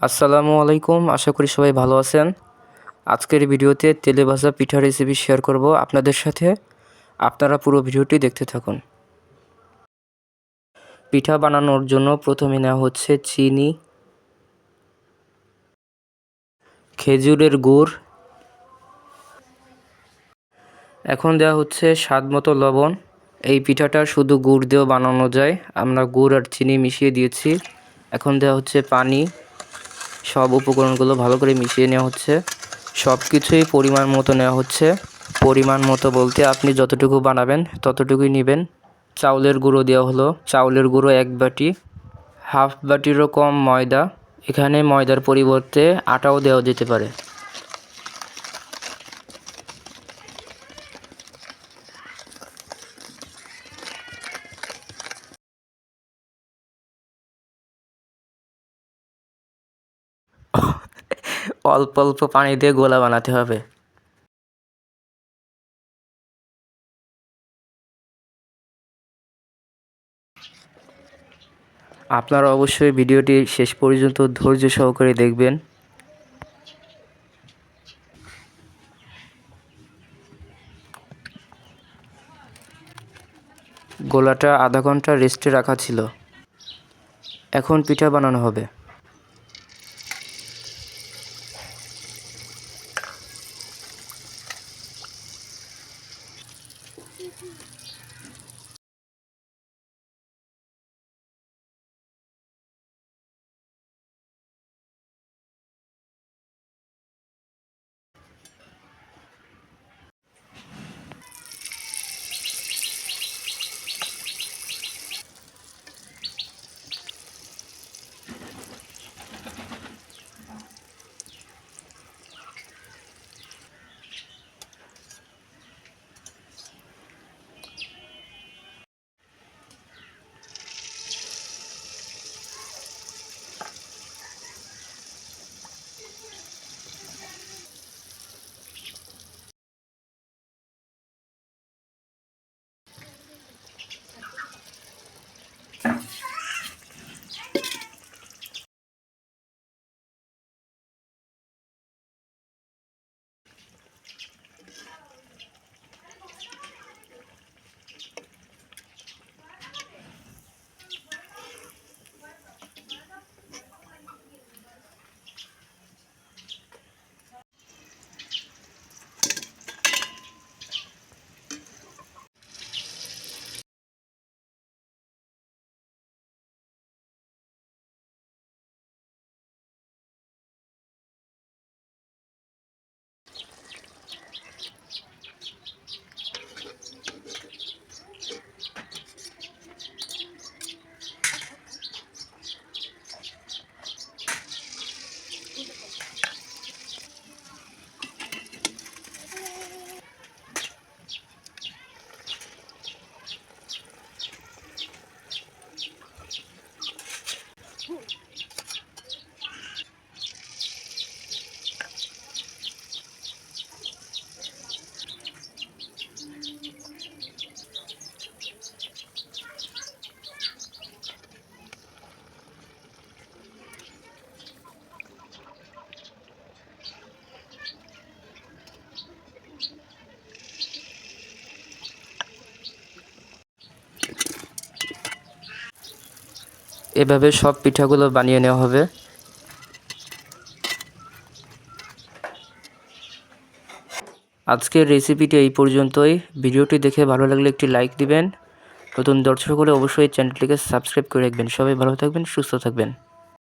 আসসালামু আলাইকুম, আশা করি সবাই ভালো আছেন। আজকের ভিডিওতে তেলে ভাজা পিঠা রেসিপি শেয়ার করব আপনাদের সাথে। আপনারা পুরো ভিডিওটি দেখতে থাকুন। পিঠা বানানোর জন্য প্রথমে নেওয়া হচ্ছে চিনি, খেজুরের গুড়, এখন দেওয়া হচ্ছে স্বাদ মতো লবণ। এই পিঠাটা শুধু গুড় দিয়েও বানানো যায়, আমরা গুড় আর চিনি মিশিয়ে দিয়েছি। এখন দেওয়া হচ্ছে পানি। সব উপকরণগুলো ভালো করে মিশিয়ে নেওয়া হচ্ছে। সব কিছুই পরিমাণ মতো নেওয়া হচ্ছে। পরিমাণ মতো বলতে আপনি যতটুকু বানাবেন ততটুকুই নেবেন। চাউলের গুঁড়ো দেওয়া হলো, চাউলের গুঁড়ো 1 বাটি, হাফ বাটিরও কম ময়দা। এখানে ময়দার পরিবর্তে আটাও দেওয়া যেতে পারে। অল্প অল্প পানি দিয়ে গোলা বানাতে হবে। আপনারা অবশ্যই ভিডিওটি শেষ পর্যন্ত ধৈর্য সহকারে দেখবেন। গোলাটা আধা ঘন্টা রেস্টে রাখা ছিল। এখন পিঠা বানানো হবে। এভাবে সব পিঠাগুলো বানিয়ে নেওয়া হবে। আজকের রেসিপিটি এই পর্যন্তই। ভিডিওটি দেখে ভালো লাগলে একটি লাইক দিবেন। নতুন দর্শক হলে অবশ্যই চ্যানেলটিকে সাবস্ক্রাইব করে রাখবেন। সবাই ভালো থাকবেন, সুস্থ থাকবেন।